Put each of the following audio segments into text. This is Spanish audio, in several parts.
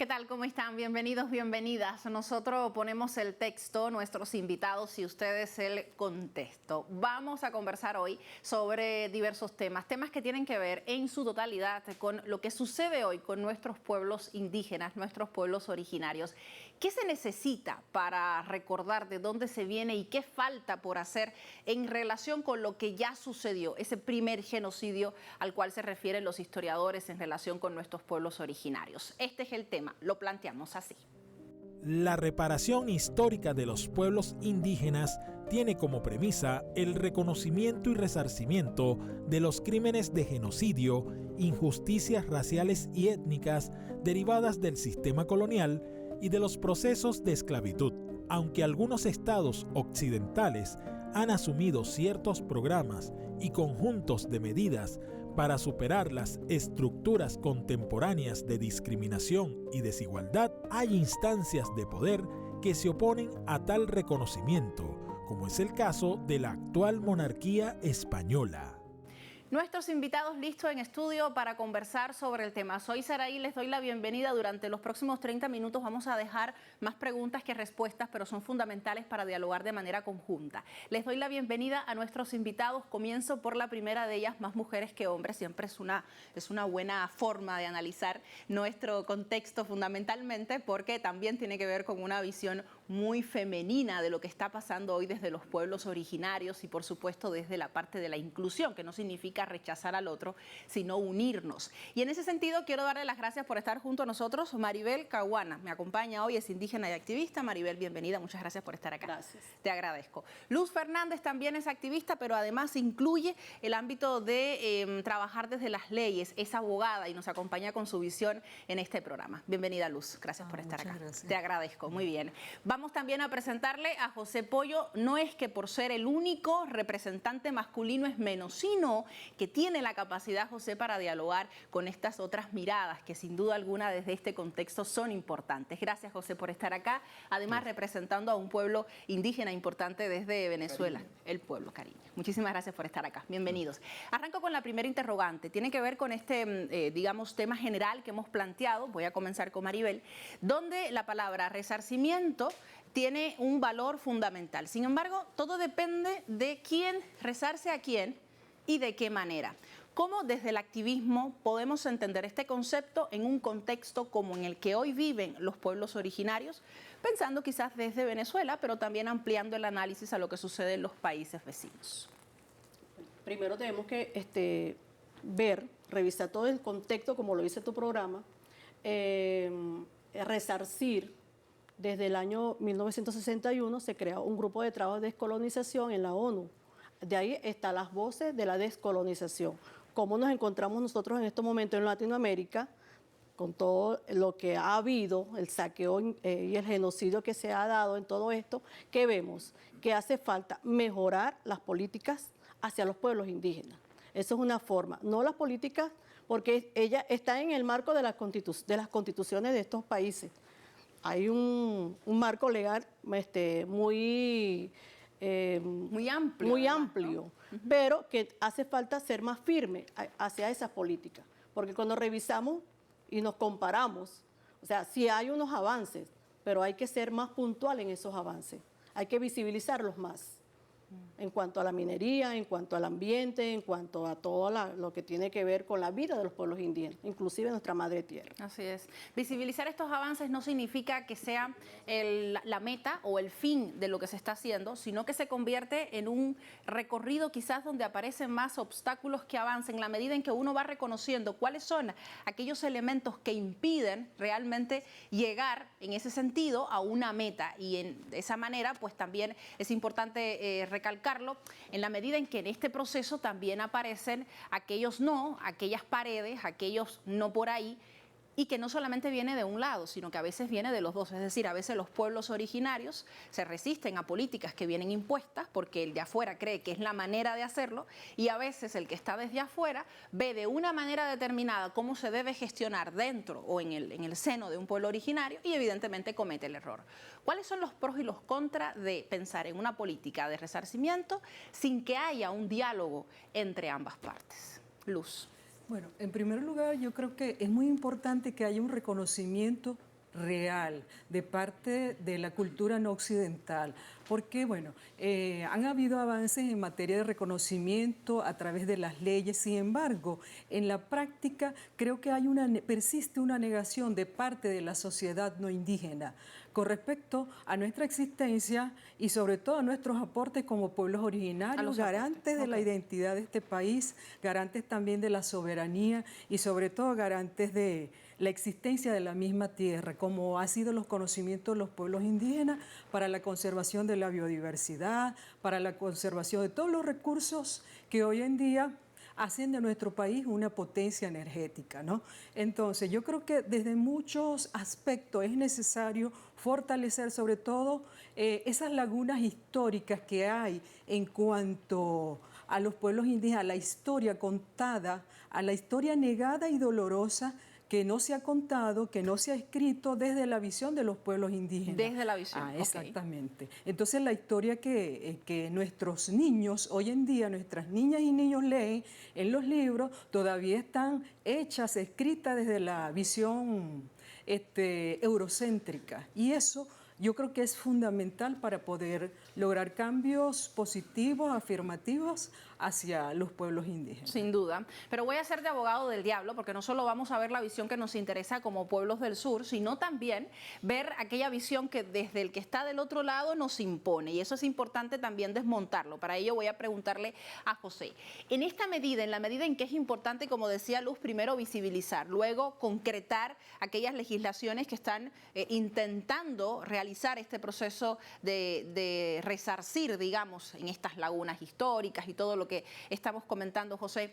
¿Qué tal? ¿Cómo están? Bienvenidos, bienvenidas. Nosotros ponemos el texto, nuestros invitados y ustedes el contexto. Vamos a conversar hoy sobre diversos temas que tienen que ver en su totalidad con lo que sucede hoy con nuestros pueblos indígenas, nuestros pueblos originarios. ¿Qué se necesita para recordar de dónde se viene y qué falta por hacer en relación con lo que ya sucedió, ese primer genocidio al cual se refieren los historiadores en relación con nuestros pueblos originarios? Este es el tema. Lo planteamos así. La reparación histórica de los pueblos indígenas tiene como premisa el reconocimiento y resarcimiento de los crímenes de genocidio, injusticias raciales y étnicas derivadas del sistema colonial y de los procesos de esclavitud. Aunque algunos estados occidentales han asumido ciertos programas y conjuntos de medidas para superar las estructuras contemporáneas de discriminación y desigualdad, hay instancias de poder que se oponen a tal reconocimiento, como es el caso de la actual monarquía española. Nuestros invitados listos en estudio para conversar sobre el tema. Soy Saraí, les doy la bienvenida. Durante los próximos 30 minutos vamos a dejar más preguntas que respuestas, pero son fundamentales para dialogar de manera conjunta. Les doy la bienvenida a nuestros invitados. Comienzo por la primera de ellas, más mujeres que hombres. Siempre es una buena forma de analizar nuestro contexto fundamentalmente, porque también tiene que ver con una visión muy femenina de lo que está pasando hoy desde los pueblos originarios y por supuesto desde la parte de la inclusión, que no significa rechazar al otro, sino unirnos. Y en ese sentido quiero darle las gracias por estar junto a nosotros. Maribel Caguana me acompaña hoy, es indígena y activista. Maribel, bienvenida, muchas gracias por estar acá. Gracias. Te agradezco. Luz Fernández también es activista, pero además incluye el ámbito de trabajar desde las leyes, es abogada y nos acompaña con su visión en este programa. Bienvenida, Luz, gracias por estar acá. Gracias. Te agradezco, muy bien. Vamos también a presentarle a José Pollo. No es que por ser el único representante masculino es menos, sino que tiene la capacidad, José, para dialogar con estas otras miradas que sin duda alguna desde este contexto son importantes. Gracias, José, por estar acá, además representando a un pueblo indígena importante desde Venezuela, el pueblo Cariño. Muchísimas gracias por estar acá, bienvenidos. Arranco con la primera interrogante, tiene que ver con este, digamos, tema general que hemos planteado. Voy a comenzar con Maribel, donde la palabra resarcimiento tiene un valor fundamental. Sin embargo, todo depende de quién resarce a quién y de qué manera. ¿Cómo desde el activismo podemos entender este concepto en un contexto como en el que hoy viven los pueblos originarios, pensando quizás desde Venezuela, pero también ampliando el análisis a lo que sucede en los países vecinos? Primero tenemos que revisar todo el contexto, como lo dice tu programa, resarcir. Desde el año 1961 se creó un grupo de trabajo de descolonización en la ONU. De ahí están las voces de la descolonización. ¿Cómo nos encontramos nosotros en estos momentos en Latinoamérica con todo lo que ha habido, el saqueo y el genocidio que se ha dado en todo esto? ¿Qué vemos? Que hace falta mejorar las políticas hacia los pueblos indígenas. Eso es una forma, no las políticas, porque ella está en el marco de las constituciones de estos países. Hay un marco legal muy amplio, ¿no? Pero que hace falta ser más firme hacia esas políticas, porque cuando revisamos y nos comparamos, o sea, sí hay unos avances, pero hay que ser más puntual en esos avances, hay que visibilizarlos más. En cuanto a la minería, en cuanto al ambiente, en cuanto a todo lo que tiene que ver con la vida de los pueblos indígenas, inclusive nuestra madre tierra. Así es. Visibilizar estos avances no significa que sea la meta o el fin de lo que se está haciendo, sino que se convierte en un recorrido quizás donde aparecen más obstáculos que avancen, en la medida en que uno va reconociendo cuáles son aquellos elementos que impiden realmente llegar en ese sentido a una meta. Y de esa manera, pues también es importante recalcarlo, en la medida en que en este proceso también aparecen aquellas paredes, aquellos no por ahí, y que no solamente viene de un lado, sino que a veces viene de los dos. Es decir, a veces los pueblos originarios se resisten a políticas que vienen impuestas porque el de afuera cree que es la manera de hacerlo, y a veces el que está desde afuera ve de una manera determinada cómo se debe gestionar dentro o en el seno de un pueblo originario y evidentemente comete el error. ¿Cuáles son los pros y los contras de pensar en una política de resarcimiento sin que haya un diálogo entre ambas partes? Luz. Bueno, en primer lugar, yo creo que es muy importante que haya un reconocimiento real de parte de la cultura no occidental, porque bueno, han habido avances en materia de reconocimiento a través de las leyes. Sin embargo, en la práctica creo que persiste una negación de parte de la sociedad no indígena con respecto a nuestra existencia y sobre todo a nuestros aportes como pueblos originarios, garantes de la identidad de este país, garantes también de la soberanía y sobre todo garantes de la existencia de la misma tierra, como ha sido los conocimientos de los pueblos indígenas para la conservación de la biodiversidad, para la conservación de todos los recursos que hoy en día hacen de nuestro país una potencia energética, ¿no? Entonces, yo creo que desde muchos aspectos es necesario fortalecer sobre todo esas lagunas históricas que hay en cuanto a los pueblos indígenas, a la historia contada, a la historia negada y dolorosa que no se ha contado, que no se ha escrito desde la visión de los pueblos indígenas. Desde la visión, exactamente. Entonces la historia que nuestros niños hoy en día, nuestras niñas y niños leen en los libros, todavía están hechas, escritas desde la visión eurocéntrica. Y eso yo creo que es fundamental para poder lograr cambios positivos, afirmativos hacia los pueblos indígenas. Sin duda, pero voy a ser de abogado del diablo porque no solo vamos a ver la visión que nos interesa como pueblos del sur, sino también ver aquella visión que desde el que está del otro lado nos impone, y eso es importante también desmontarlo. Para ello voy a preguntarle a José, en esta medida, en la medida en que es importante, como decía Luz, primero visibilizar, luego concretar aquellas legislaciones que están intentando realizar este proceso de resarcir, digamos, en estas lagunas históricas y todo lo que estamos comentando, José,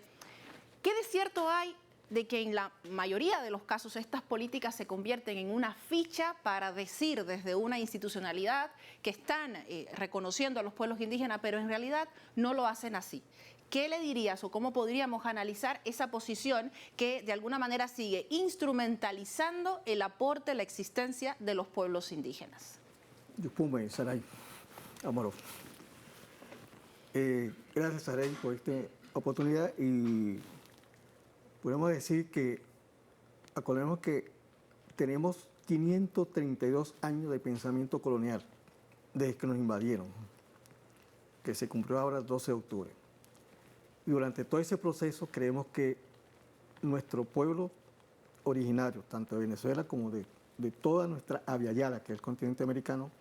¿qué de cierto hay de que en la mayoría de los casos estas políticas se convierten en una ficha para decir desde una institucionalidad que están reconociendo a los pueblos indígenas, pero en realidad no lo hacen así? ¿Qué le dirías o cómo podríamos analizar esa posición que de alguna manera sigue instrumentalizando el aporte, la existencia de los pueblos indígenas? Yupume, Saray, Amaro. Gracias, Saray, por esta oportunidad y podemos decir que, acordemos que tenemos 532 años de pensamiento colonial desde que nos invadieron, que se cumplió ahora el 12 de octubre. Y durante todo ese proceso creemos que nuestro pueblo originario, tanto de Venezuela como de toda nuestra Aviala, que es el continente americano,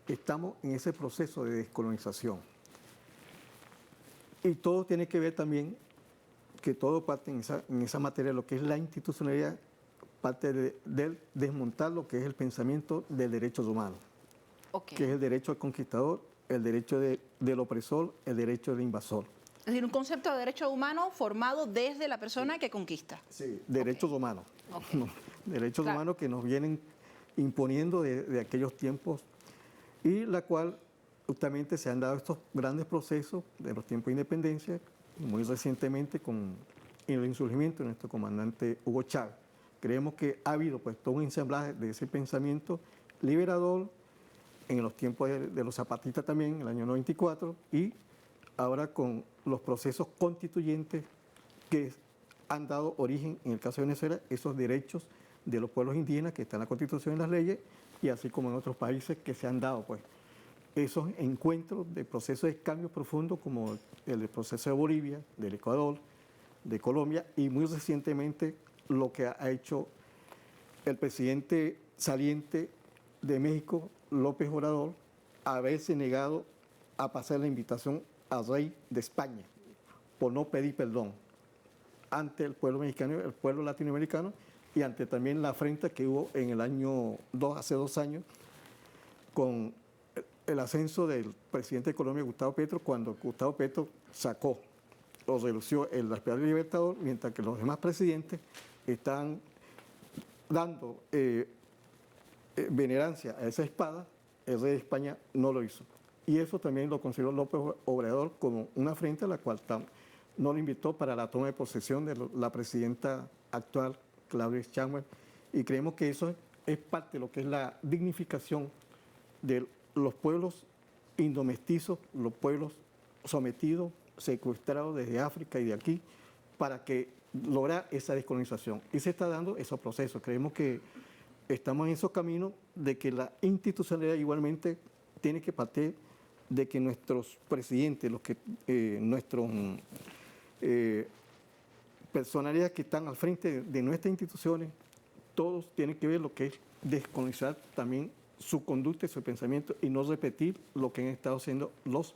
estamos en ese proceso de descolonización. Y todo tiene que ver también, que todo parte en esa materia, lo que es la institucionalidad, parte de desmontar lo que es el pensamiento del derecho humano, que es el derecho al conquistador, el derecho del opresor, el derecho del invasor. Es decir, un concepto de derecho humano formado desde la persona que conquista. Sí, derechos humanos. No, derechos humanos que nos vienen imponiendo de aquellos tiempos y la cual justamente se han dado estos grandes procesos de los tiempos de independencia, muy recientemente con el insurgimiento de nuestro comandante Hugo Chávez. Creemos que ha habido pues todo un ensamblaje de ese pensamiento liberador en los tiempos de los zapatistas también, en el año 94, y ahora con los procesos constituyentes que han dado origen, en el caso de Venezuela, esos derechos de los pueblos indígenas que están en la Constitución y en las leyes, y así como en otros países que se han dado pues esos encuentros de procesos de cambio profundo como el proceso de Bolivia, del Ecuador, de Colombia y muy recientemente lo que ha hecho el presidente saliente de México, López Obrador, haberse negado a pasar la invitación al rey de España por no pedir perdón ante el pueblo mexicano, el pueblo latinoamericano y ante también la afrenta que hubo en el año hace 2 años con el ascenso del presidente de Colombia, Gustavo Petro, cuando Gustavo Petro sacó o redució el Hospital del Libertador, mientras que los demás presidentes están dando venerancia a esa espada, el rey de España no lo hizo. Y eso también lo consideró López Obrador como una afrenta a la cual no lo invitó para la toma de posesión de la presidenta actual, Claudia Sheinbaum, y creemos que eso es parte de lo que es la dignificación de los pueblos indomestizos, los pueblos sometidos, secuestrados desde África y de aquí, para que lograr esa descolonización. Y se está dando esos procesos. Creemos que estamos en esos caminos de que la institucionalidad igualmente tiene que partir de que nuestros presidentes, nuestros personalidades que están al frente de nuestras instituciones, todos tienen que ver lo que es descolonizar también su conducta y su pensamiento y no repetir lo que han estado haciendo los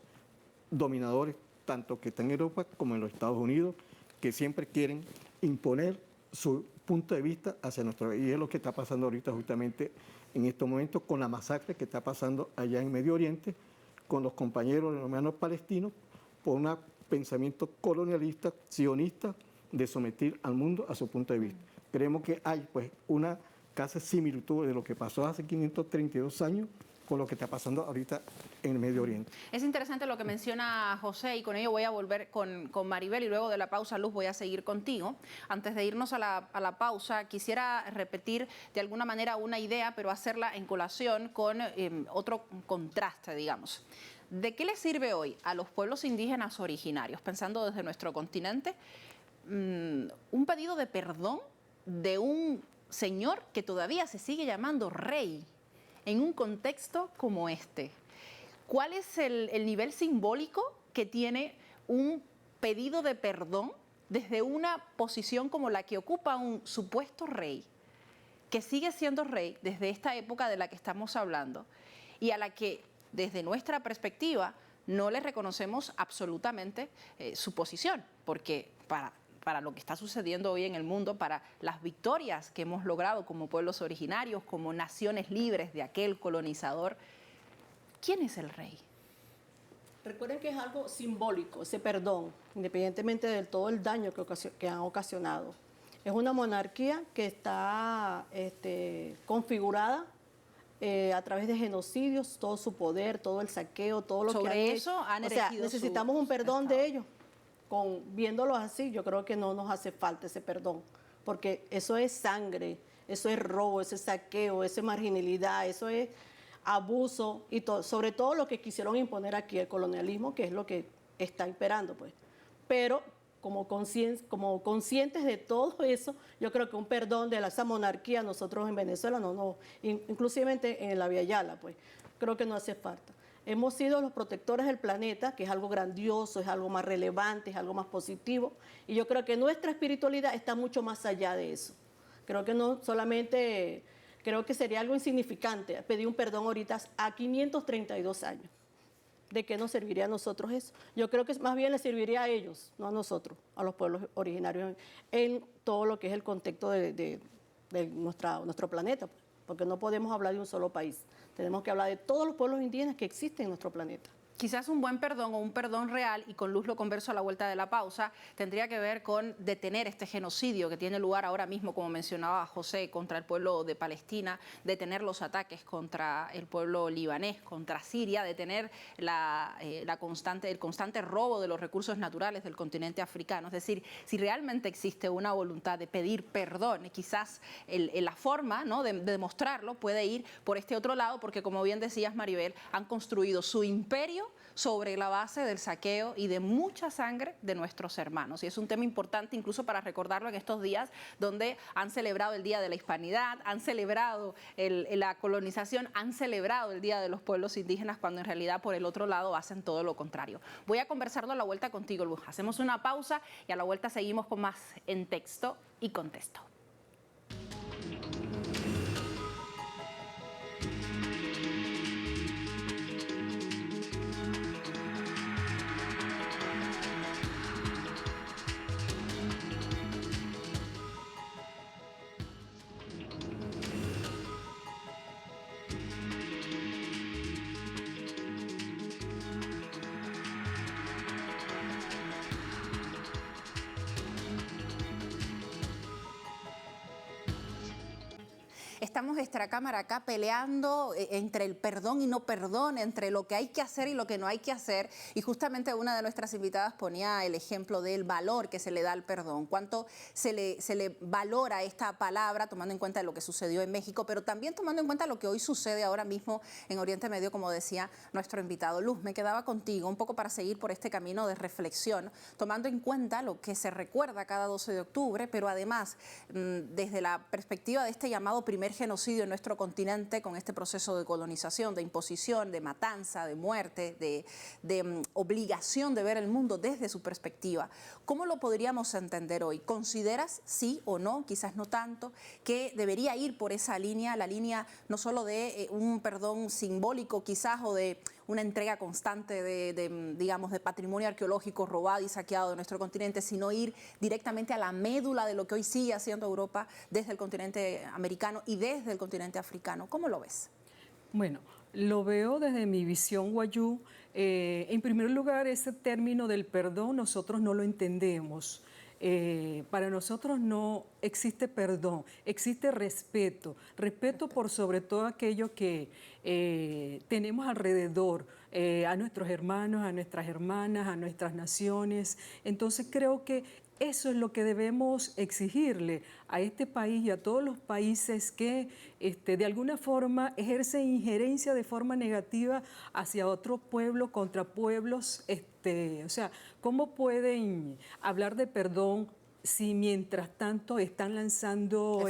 dominadores, tanto que están en Europa como en los Estados Unidos, que siempre quieren imponer su punto de vista hacia nuestro país. Y es lo que está pasando ahorita justamente en estos momentos con la masacre que está pasando allá en Medio Oriente, con los compañeros hermanos palestinos, por un pensamiento colonialista, sionista, de someter al mundo a su punto de vista. Creemos que hay pues una casi similitud de lo que pasó hace 532 años con lo que está pasando ahorita en el Medio Oriente. Es interesante lo que menciona José y con ello voy a volver con Maribel y luego de la pausa, Luz, voy a seguir contigo. Antes de irnos a la pausa, quisiera repetir de alguna manera una idea, pero hacerla en colación con otro contraste, digamos. ¿De qué le sirve hoy a los pueblos indígenas originarios, pensando desde nuestro continente, un pedido de perdón de un señor que todavía se sigue llamando rey en un contexto como este? ¿Cuál es el nivel simbólico que tiene un pedido de perdón desde una posición como la que ocupa un supuesto rey, que sigue siendo rey desde esta época de la que estamos hablando y a la que desde nuestra perspectiva no le reconocemos absolutamente su posición? Porque para lo que está sucediendo hoy en el mundo, para las victorias que hemos logrado como pueblos originarios, como naciones libres de aquel colonizador, ¿quién es el rey? Recuerden que es algo simbólico, ese perdón, independientemente de todo el daño que han ocasionado. Es una monarquía que está configurada a través de genocidios, todo su poder, todo el saqueo, todo lo que han hecho. Sobre eso han O sea, erigido necesitamos un perdón de ellos. Viéndolos así, yo creo que no nos hace falta ese perdón, porque eso es sangre, eso es robo, eso es saqueo, eso es marginalidad, eso es abuso y sobre todo lo que quisieron imponer aquí, el colonialismo, que es lo que está imperando, pues. Pero como conscientes de todo eso, yo creo que un perdón de esa monarquía, nosotros en Venezuela, inclusivemente en la Vía Yala, pues, creo que no hace falta. Hemos sido los protectores del planeta, que es algo grandioso, es algo más relevante, es algo más positivo. Y yo creo que nuestra espiritualidad está mucho más allá de eso. Creo que no solamente, creo que sería algo insignificante pedir un perdón ahorita a 532 años. ¿De qué nos serviría a nosotros eso? Yo creo que más bien les serviría a ellos, no a nosotros, a los pueblos originarios, en todo lo que es el contexto de nuestro planeta, porque no podemos hablar de un solo país. Tenemos que hablar de todos los pueblos indígenas que existen en nuestro planeta. Quizás un buen perdón o un perdón real, y con Luz lo converso a la vuelta de la pausa, tendría que ver con detener este genocidio que tiene lugar ahora mismo, como mencionaba José, contra el pueblo de Palestina, detener los ataques contra el pueblo libanés, contra Siria, detener el constante robo de los recursos naturales del continente africano. Es decir, si realmente existe una voluntad de pedir perdón, quizás la forma, ¿no?, de demostrarlo puede ir por este otro lado, porque como bien decías, Maribel, han construido su imperio sobre la base del saqueo y de mucha sangre de nuestros hermanos. Y es un tema importante incluso para recordarlo en estos días donde han celebrado el Día de la Hispanidad, han celebrado la colonización, han celebrado el Día de los Pueblos Indígenas, cuando en realidad por el otro lado hacen todo lo contrario. Voy a conversarlo a la vuelta contigo, Luz. Hacemos una pausa y a la vuelta seguimos con más En Texto y Contexto. Estamos extra cámara acá peleando entre el perdón y no perdón, entre lo que hay que hacer y lo que no hay que hacer. Y justamente una de nuestras invitadas ponía el ejemplo del valor que se le da al perdón, cuánto se le valora esta palabra, tomando en cuenta lo que sucedió en México, pero también tomando en cuenta lo que hoy sucede ahora mismo en Oriente Medio, como decía nuestro invitado. Luz, me quedaba contigo un poco para seguir por este camino de reflexión, tomando en cuenta lo que se recuerda cada 12 de octubre, pero además desde la perspectiva de este llamado primer genocidio genocidio en nuestro continente con este proceso de colonización, de imposición, de matanza, de muerte, de obligación de ver el mundo desde su perspectiva. ¿Cómo lo podríamos entender hoy? ¿Consideras, sí o no, quizás no tanto, que debería ir por esa línea, la línea no solo de un perdón simbólico quizás o de una entrega constante digamos, de patrimonio arqueológico robado y saqueado de nuestro continente, sino ir directamente a la médula de lo que hoy sigue haciendo Europa desde el continente americano y desde el continente africano? ¿Cómo lo ves? Bueno, lo veo desde mi visión wayú. En primer lugar, ese término del perdón nosotros no lo entendemos. Para nosotros no existe perdón, existe respeto. Respeto por sobre todo aquello que tenemos alrededor, a nuestros hermanos, a nuestras hermanas, a nuestras naciones. Entonces creo que eso es lo que debemos exigirle a este país y a todos los países que de alguna forma ejercen injerencia de forma negativa hacia otro pueblo, contra pueblos. O sea, ¿cómo pueden hablar de perdón si mientras tanto están lanzando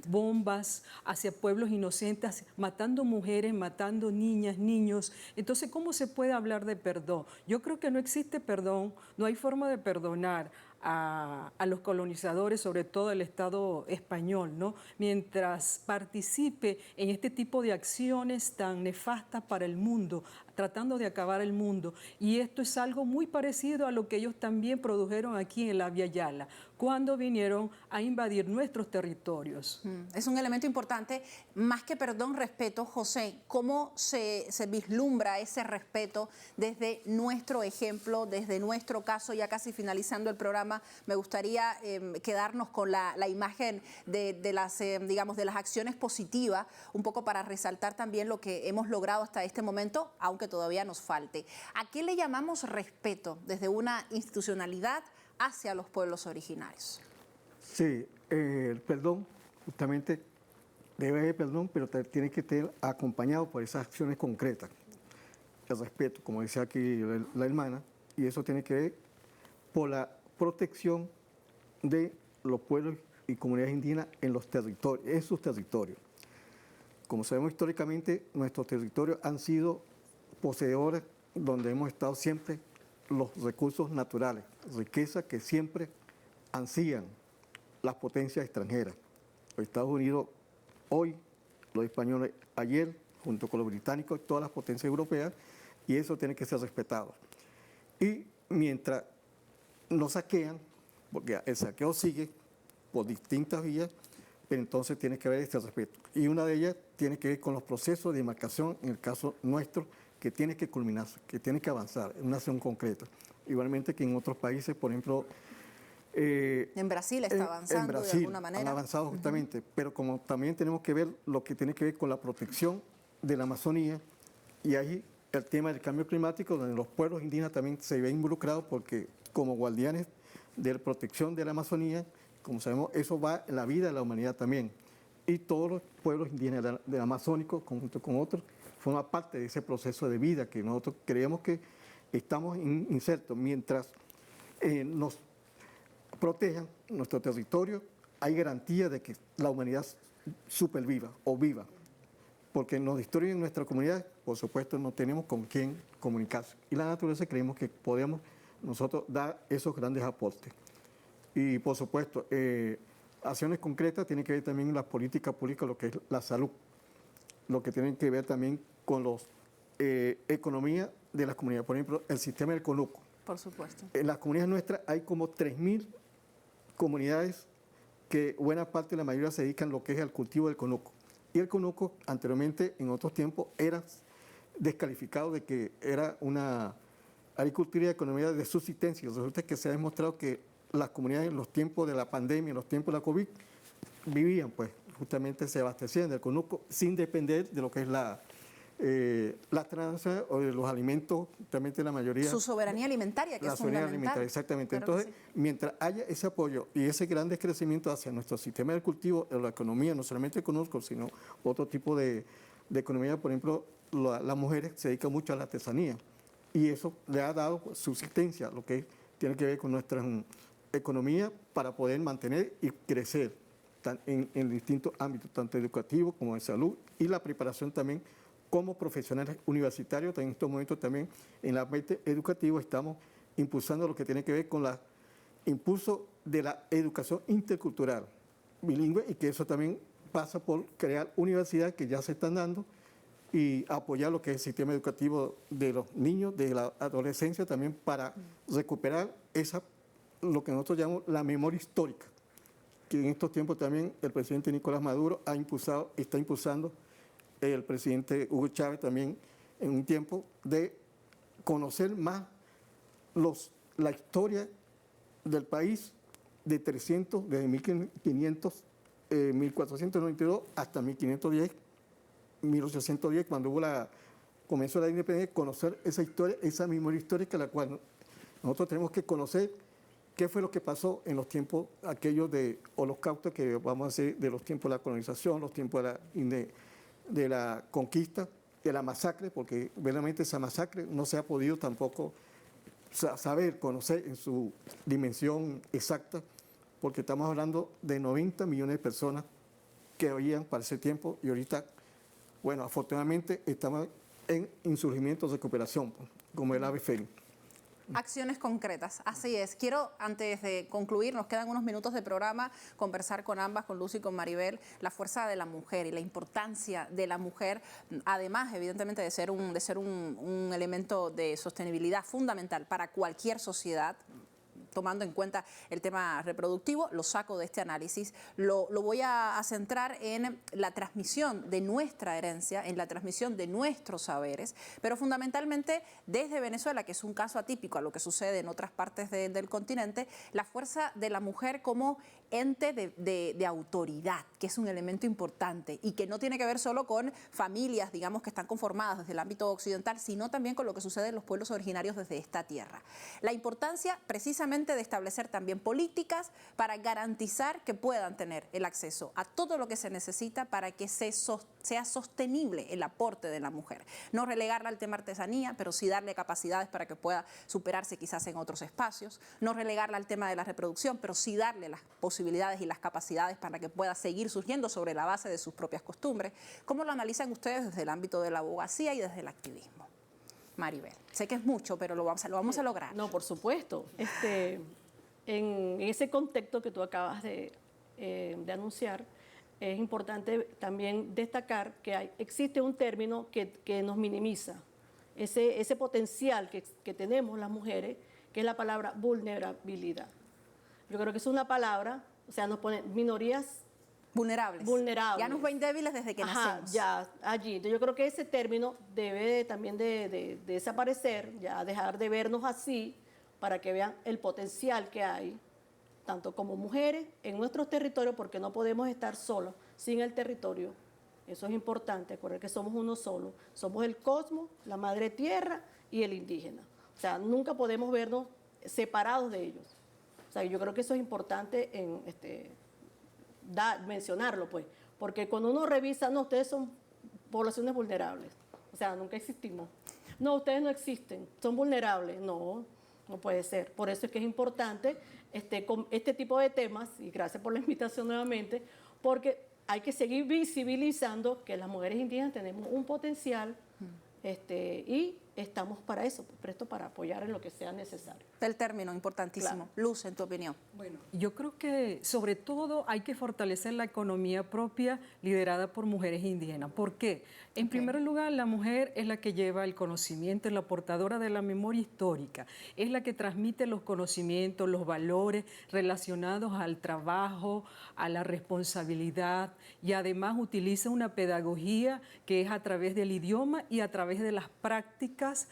bombas hacia pueblos inocentes, matando mujeres, matando niñas, niños? Entonces, ¿cómo se puede hablar de perdón? Yo creo que no existe perdón, no hay forma de perdonar a los colonizadores, sobre todo el Estado español, ¿no? Mientras participe en este tipo de acciones tan nefastas para el mundo, tratando de acabar el mundo. Y esto es algo muy parecido a lo que ellos también produjeron aquí en la Via Yala, cuando vinieron a invadir nuestros territorios. Es un elemento importante, más que perdón, respeto. José, ¿cómo se vislumbra ese respeto desde nuestro ejemplo, desde nuestro caso? Ya casi finalizando el programa, me gustaría quedarnos con la imagen de las, digamos, de las acciones positivas, un poco para resaltar también lo que hemos logrado hasta este momento, aunque todavía nos falte. ¿A qué le llamamos respeto desde una institucionalidad hacia los pueblos originarios? Sí, el perdón, justamente debe haber perdón, pero tiene que estar acompañado por esas acciones concretas. El respeto, como decía aquí la hermana, y eso tiene que ver por la protección de los pueblos y comunidades indígenas en los territorios, en sus territorios. Como sabemos históricamente, nuestros territorios han sido poseedores donde hemos estado siempre los recursos naturales, riqueza que siempre ansían las potencias extranjeras. Los Estados Unidos hoy, los españoles ayer, junto con los británicos y todas las potencias europeas, y eso tiene que ser respetado. Y mientras nos saquean, porque el saqueo sigue por distintas vías, pero entonces tiene que haber este respeto. Y una de ellas tiene que ver con los procesos de demarcación, en el caso nuestro, que tiene que culminarse, que tiene que avanzar en una acción concreta. Igualmente que en otros países, por ejemplo... en Brasil está avanzando en Brasil, de alguna manera. Han avanzado justamente, pero como también tenemos que ver lo que tiene que ver con la protección de la Amazonía, y ahí el tema del cambio climático, donde los pueblos indígenas también se ven involucrados, porque como guardianes de la protección de la Amazonía, como sabemos, eso va en la vida de la humanidad también. Y todos los pueblos indígenas del Amazónico, junto con otros, forma parte de ese proceso de vida que nosotros creemos que estamos insertos. Mientras nos protejan nuestro territorio, hay garantía de que la humanidad superviva o viva. Porque nos destruyen nuestra comunidad, por supuesto no tenemos con quién comunicarse. Y la naturaleza creemos que podemos nosotros dar esos grandes aportes. Y por supuesto, acciones concretas tienen que ver también en las políticas públicas, lo que es la salud, lo que tienen que ver también con la economía de las comunidades. Por ejemplo, el sistema del conuco. Por supuesto. En las comunidades nuestras hay como 3.000 comunidades que buena parte, la mayoría se dedican a lo que es el cultivo del conuco. Y el conuco anteriormente, en otros tiempos, era descalificado de que era una agricultura y economía de subsistencia. Resulta que se ha demostrado que las comunidades en los tiempos de la pandemia, en los tiempos de la COVID, vivían, pues, justamente se abastecían del conuco sin depender de lo que es la tranza o de los alimentos, justamente la mayoría. Su soberanía alimentaria, que es fundamental. La soberanía alimentaria, exactamente. Claro. Entonces, mientras haya ese apoyo y ese gran crecimiento hacia nuestro sistema de cultivo, la economía, no solamente el conuco, sino otro tipo de economía, por ejemplo, las mujeres se dedican mucho a la artesanía y eso le ha dado subsistencia, lo que tiene que ver con nuestra economía para poder mantener y crecer. en distintos ámbitos, tanto educativos como de salud, y la preparación también como profesionales universitarios. En estos momentos también en la parte educativa estamos impulsando lo que tiene que ver con el impulso de la educación intercultural bilingüe, y que eso también pasa por crear universidades que ya se están dando y apoyar lo que es el sistema educativo de los niños, de la adolescencia también, para recuperar lo que nosotros llamamos la memoria histórica, que en estos tiempos también el presidente Nicolás Maduro está impulsando, el presidente Hugo Chávez también, en un tiempo de conocer más la historia del país desde 1492 hasta 1810, cuando comenzó la independencia, conocer esa historia, esa memoria histórica, la cual nosotros tenemos que conocer qué fue lo que pasó en los tiempos aquellos de holocausto, que vamos a decir, de los tiempos de la colonización, los tiempos de la conquista, de la masacre, porque verdaderamente esa masacre no se ha podido tampoco saber, conocer en su dimensión exacta, porque estamos hablando de 90 millones de personas que oían para ese tiempo, y ahorita, bueno, afortunadamente estamos en insurgimientos de cooperación, como el ave fénix. Acciones concretas, así es. Quiero, antes de concluir, nos quedan unos minutos de programa, conversar con ambas, con Lucy y con Maribel, la fuerza de la mujer y la importancia de la mujer, además, evidentemente, de ser un elemento de sostenibilidad fundamental para cualquier sociedad, tomando en cuenta el tema reproductivo. Lo saco de este análisis, lo voy a centrar en la transmisión de nuestra herencia, en la transmisión de nuestros saberes, pero fundamentalmente desde Venezuela, que es un caso atípico a lo que sucede en otras partes del continente, la fuerza de la mujer como ente de autoridad, que es un elemento importante y que no tiene que ver solo con familias, digamos, que están conformadas desde el ámbito occidental, sino también con lo que sucede en los pueblos originarios desde esta tierra. La importancia precisamente de establecer también políticas para garantizar que puedan tener el acceso a todo lo que se necesita para que sea sostenible el aporte de la mujer. No relegarla al tema artesanía, pero sí darle capacidades para que pueda superarse quizás en otros espacios. No relegarla al tema de la reproducción, pero sí darle las posibilidades y las capacidades para que pueda seguir surgiendo sobre la base de sus propias costumbres. ¿Cómo lo analizan ustedes desde el ámbito de la abogacía y desde el activismo? Maribel, sé que es mucho, pero lo vamos a lograr. No, por supuesto. En ese contexto que tú acabas de anunciar, es importante también destacar que existe un término que nos minimiza ese potencial que tenemos las mujeres, que es la palabra vulnerabilidad. Yo creo que es una palabra, o sea, nos pone minorías vulnerables. Ya nos ven débiles desde que nacemos. Ya, allí. Entonces, yo creo que ese término debe también de desaparecer, ya dejar de vernos así, para que vean el potencial que hay, tanto como mujeres en nuestros territorios, porque no podemos estar solos sin el territorio. Eso es importante, acuérdense que somos uno solo. Somos el cosmos, la madre tierra y el indígena. O sea, nunca podemos vernos separados de ellos. O sea, yo creo que eso es importante mencionarlo, pues, porque cuando uno revisa, no, ustedes son poblaciones vulnerables, o sea, nunca existimos. No, ustedes no existen, son vulnerables. No puede ser. Por eso es que es importante con este tipo de temas, y gracias por la invitación nuevamente, porque hay que seguir visibilizando que las mujeres indígenas tenemos un potencial y estamos para eso, presto para apoyar en lo que sea necesario. El término importantísimo. Claro. Luz, en tu opinión. Bueno, yo creo que sobre todo hay que fortalecer la economía propia liderada por mujeres indígenas. ¿Por qué? En primer lugar, la mujer es la que lleva el conocimiento, es la portadora de la memoria histórica, es la que transmite los conocimientos, los valores relacionados al trabajo, a la responsabilidad, y además utiliza una pedagogía que es a través del idioma y a través de las prácticas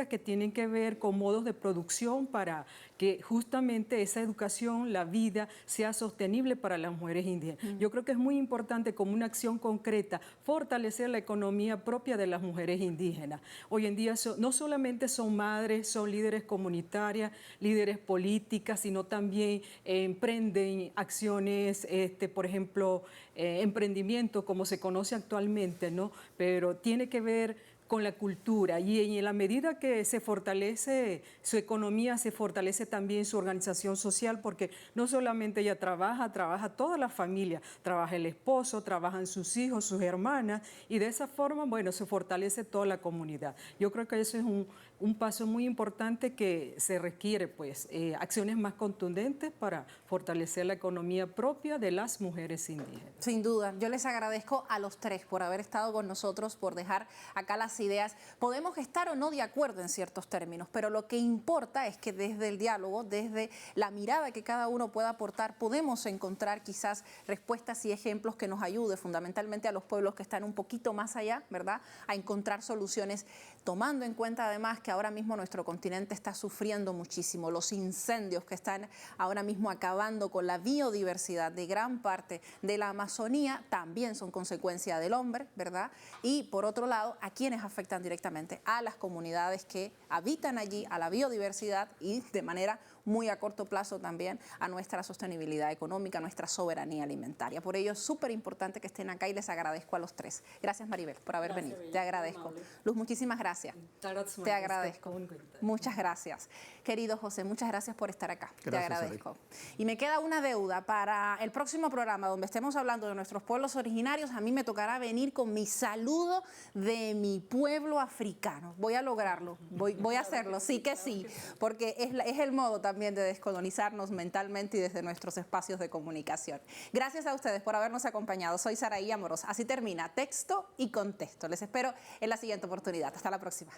que tienen que ver con modos de producción para que justamente esa educación, la vida, sea sostenible para las mujeres indígenas. Yo creo que es muy importante, como una acción concreta, fortalecer la economía propia de las mujeres indígenas. Hoy en día no solamente son madres, son líderes comunitarias, líderes políticas, sino también emprenden acciones, por ejemplo, emprendimiento como se conoce actualmente, ¿no? Pero tiene que ver con la cultura, y en la medida que se fortalece su economía, se fortalece también su organización social, porque no solamente ella trabaja toda la familia, trabaja el esposo, trabajan sus hijos, sus hermanas, y de esa forma, bueno, se fortalece toda la comunidad. Yo creo que eso es un paso muy importante que se requiere, pues, acciones más contundentes para fortalecer la economía propia de las mujeres indígenas. Sin duda, yo les agradezco a los tres por haber estado con nosotros, por dejar acá las ideas. Podemos estar o no de acuerdo en ciertos términos, pero lo que importa es que desde el diálogo, desde la mirada que cada uno pueda aportar, podemos encontrar quizás respuestas y ejemplos que nos ayude fundamentalmente a los pueblos que están un poquito más allá, ¿verdad?, a encontrar soluciones, tomando en cuenta además que ahora mismo nuestro continente está sufriendo muchísimo, los incendios que están ahora mismo acabando con la biodiversidad de gran parte de la Amazonía también son consecuencia del hombre, ¿verdad? Y por otro lado, a quienes afectan directamente, a las comunidades que habitan allí, a la biodiversidad y de manera muy a corto plazo también a nuestra sostenibilidad económica, a nuestra soberanía alimentaria. Por ello es súper importante que estén acá y les agradezco a los tres. Gracias, Maribel, por haber venido. Te agradezco. Luz, muchísimas gracias. Te agradezco. Muchas gracias. Querido José, muchas gracias por estar acá. Te agradezco. Y me queda una deuda para el próximo programa donde estemos hablando de nuestros pueblos originarios. A mí me tocará venir con mi saludo de mi pueblo africano. Voy a lograrlo. Voy a hacerlo, sí que sí, porque es el modo también de descolonizarnos mentalmente y desde nuestros espacios de comunicación. Gracias a ustedes por habernos acompañado. Soy Saraí Amorós. Así termina Texto y Contexto. Les espero en la siguiente oportunidad. Hasta la próxima.